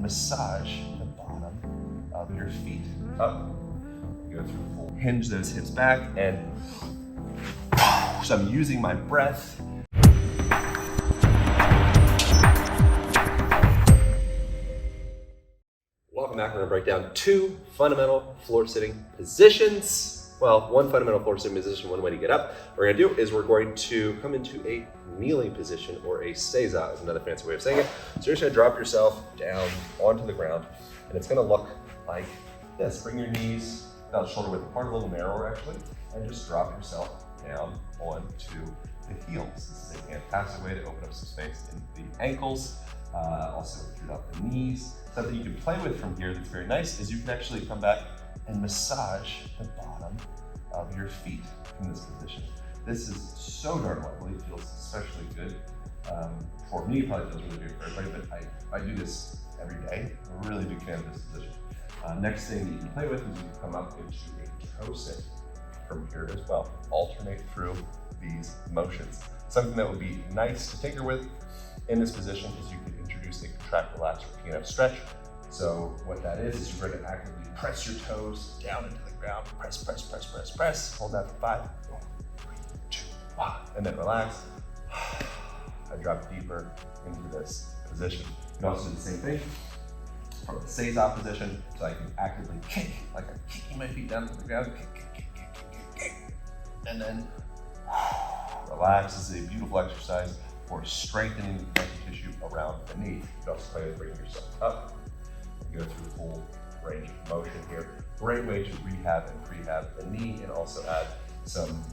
and massage the bottom of your feet up. Go through full hinge those hips back, and so I'm using my breath. Welcome back. We're going to break down 2 fundamental floor sitting positions. Well, 1 fundamental floor sitting position, 1 way to get up. What we're going to do is we're going to come into a kneeling position, or a seiza is another fancy way of saying it. So you're just going to drop yourself down onto the ground, and it's going to look like this. Bring your knees about shoulder width apart, a little narrower actually, and just drop yourself down onto the heels. This is a fantastic way to open up some space in the ankles, also throughout the knees. Something you can play with from here that's very nice is you can actually come back and massage the bottom of your feet in this position. This is so darn lovely. It feels especially good for me. It probably feels really good for everybody, but I do this every day. I'm a really big fan of this position. Next thing that you can play with is you can come up into a toe sit from here as well. Alternate through these motions. Something that would be nice to tinker with in this position is you can introduce a contract, relax, or PNF stretch. So what that is you're going to actively press your toes down into the ground. Press, press, press, press, press. Hold that for 5, 4, 3, 2, 1, and then relax. I drop deeper into this position. You can also do the same thing from the seiza position, so I can actively kick, like I'm kicking my feet down to the ground. Kick, kick, kick, kick, kick, kick, kick. And then relax. This is a beautiful exercise for strengthening the connective tissue around the knee. You can also play with bringing yourself up. Go through full range of motion here. Great way to rehab and prehab the knee, and also add some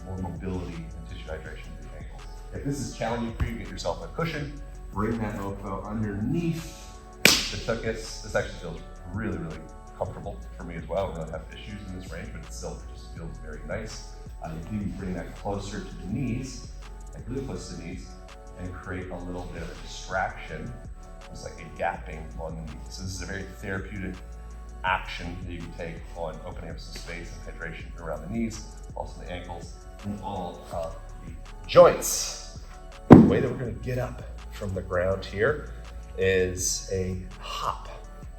more mobility and tissue hydration to the ankles. If this is challenging for you, get yourself a cushion, bring that mofo underneath the tuchus. This actually feels really, really comfortable for me as well. I don't really have issues in this range, but it still just feels very nice. You can even bring that closer to the knees, like really close to the knees, and create a little bit of a distraction. It's like a gapping on the knees. So this is a very therapeutic action that you can take on opening up some space and hydration around the knees, also the ankles, and all of the joints. The way that we're going to get up from the ground here is a hop.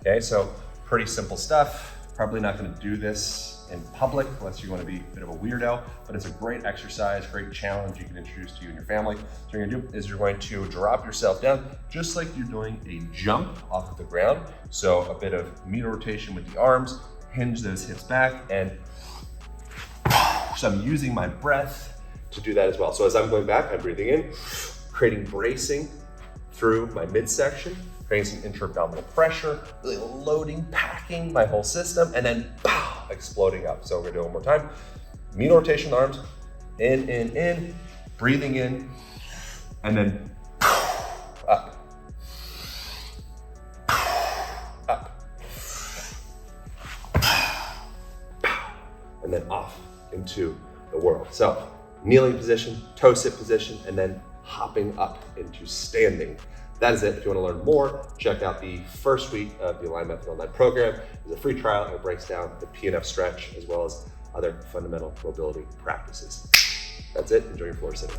Okay, so pretty simple stuff. Probably not going to do this in public unless you want to be a bit of a weirdo, but it's a great exercise, great challenge you can introduce to you and your family. So what you're going to do is you're going to drop yourself down just like you're doing a jump off of the ground. So a bit of medial rotation with the arms, hinge those hips back, and so I'm using my breath to do that as well. So as I'm going back, I'm breathing in, creating bracing through my midsection, creating some intra-abdominal pressure, really loading, packing my whole system, and then pow, exploding up. So we're gonna do it one more time. Medial rotation arms, in, breathing in, and then up, up, and then off into the world. So kneeling position, toe sit position, and then hopping up into standing. That is it. If you want to learn more, check out the first week of the Align Method Online program. It's a free trial, and it breaks down the PNF stretch as well as other fundamental mobility practices. That's it. Enjoy your floor sitting.